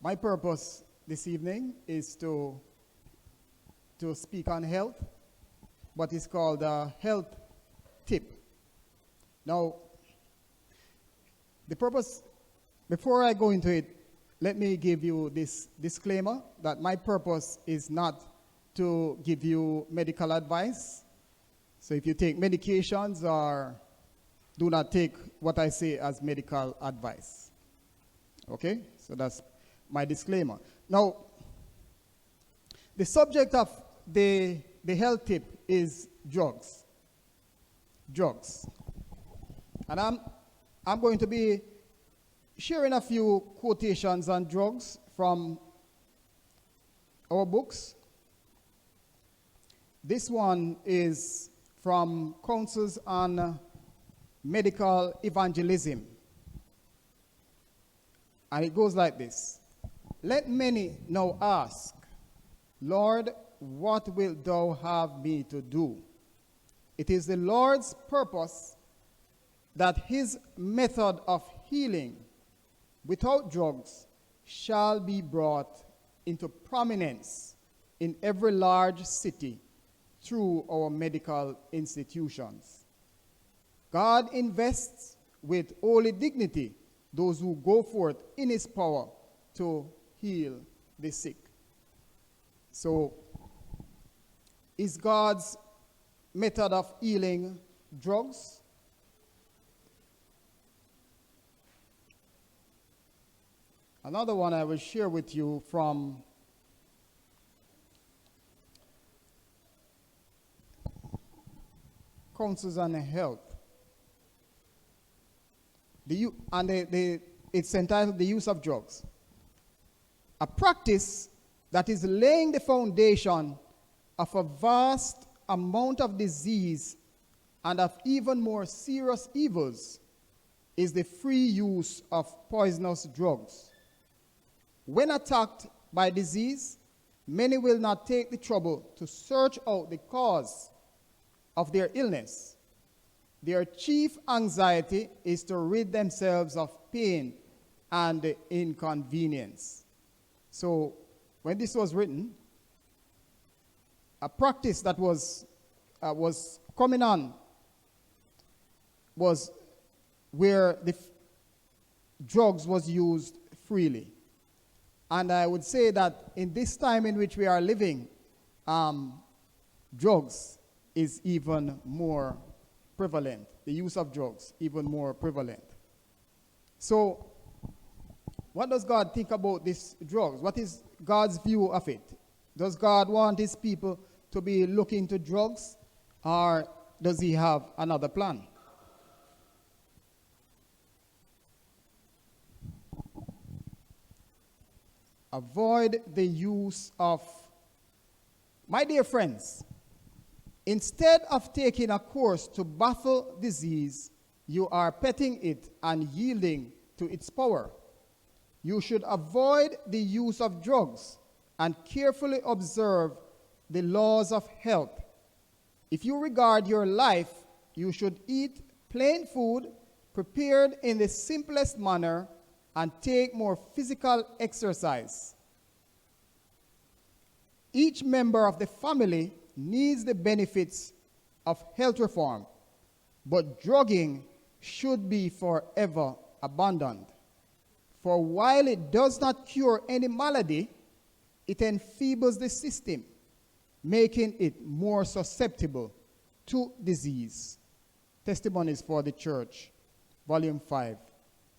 My purpose this evening is to speak on health, but it's called a health tip. Now, the purpose, before I go into it, let me give you this disclaimer that my purpose is not to give you medical advice. So if you take medications, or do not take what I say as medical advice. Okay? So that's my disclaimer. Now, the subject of the health tip is drugs. Drugs. And I'm going to be sharing a few quotations on drugs from our books. This one is from Counsels on Medical Evangelism. And it goes like this. Let many now ask, Lord, what wilt thou have me to do? It is the Lord's purpose that his method of healing without drugs shall be brought into prominence in every large city through our medical institutions. God invests with holy dignity those who go forth in his power to heal the sick. So, is God's method of healing drugs? Another one I will share with you from Counsels on Health. It's entitled The Use of Drugs. A practice that is laying the foundation of a vast amount of disease and of even more serious evils is the free use of poisonous drugs. When attacked by disease, many will not take the trouble to search out the cause of their illness. Their chief anxiety is to rid themselves of pain and inconvenience. So, when this was written, a practice that was coming on was where the drugs was used freely. And I would say that in this time in which we are living, drugs is even more prevalent. The use of drugs, even more prevalent. So, what does God think about these drugs? What is God's view of it? Does God want his people to be looking to drugs, or does he have another plan? Avoid the use of, my dear friends, instead of taking a course to baffle disease, you are petting it and yielding to its power. You should avoid the use of drugs and carefully observe the laws of health. If you regard your life, you should eat plain food prepared in the simplest manner and take more physical exercise. Each member of the family needs the benefits of health reform, but drugging should be forever abandoned. For while it does not cure any malady, it enfeebles the system, making it more susceptible to disease. Testimonies for the Church, Volume 5,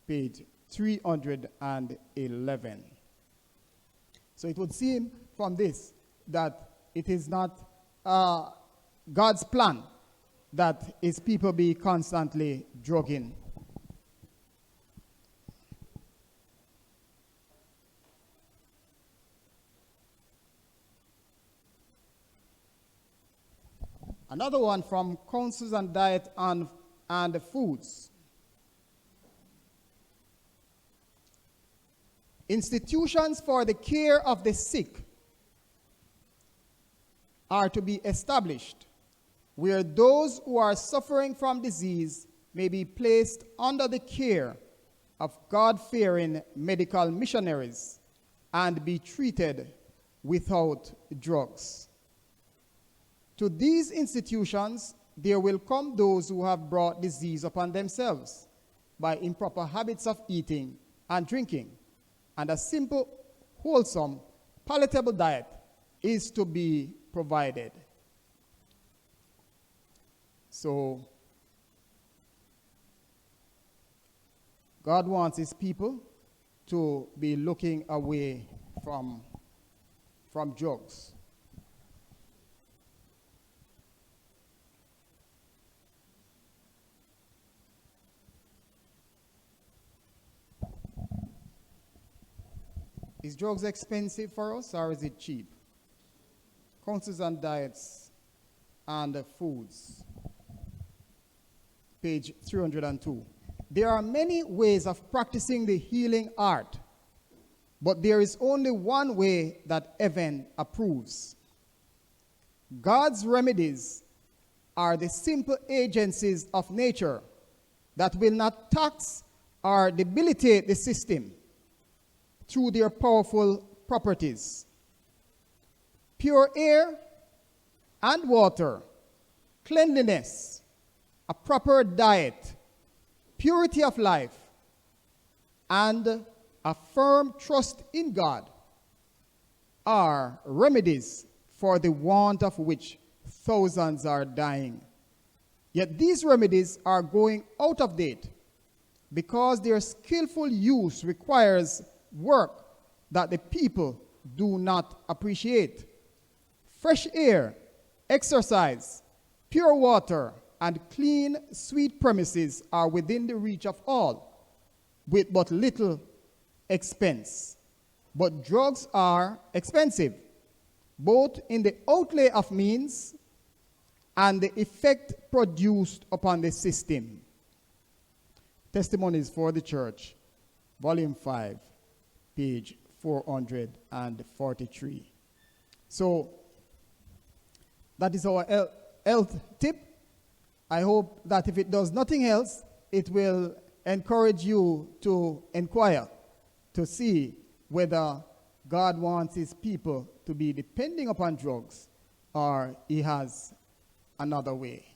page 311. So it would seem from this that it is not God's plan that his people be constantly drugging. Another one from Counsels on Diet and Foods. Institutions for the care of the sick are to be established, where those who are suffering from disease may be placed under the care of God-fearing medical missionaries and be treated without drugs. To these institutions, there will come those who have brought disease upon themselves by improper habits of eating and drinking, and a simple, wholesome, palatable diet is to be provided. So, God wants his people to be looking away from drugs. Is drugs expensive for us, or is it cheap? Counsels on diets and foods. Page 302. There are many ways of practicing the healing art, but there is only one way that heaven approves. God's remedies are the simple agencies of nature that will not tax or debilitate the system through their powerful properties. Pure air and water, cleanliness, a proper diet, purity of life, and a firm trust in God are remedies for the want of which thousands are dying. Yet these remedies are going out of date because their skillful use requires work that the people do not appreciate. Fresh air, exercise, pure water, and clean, sweet premises are within the reach of all, with but little expense. But drugs are expensive, both in the outlay of means and the effect produced upon the system. Testimonies for the Church, Volume 5, page 443. So, that is our health tip. I hope that if it does nothing else, it will encourage you to inquire, to see whether God wants his people to be depending upon drugs or he has another way.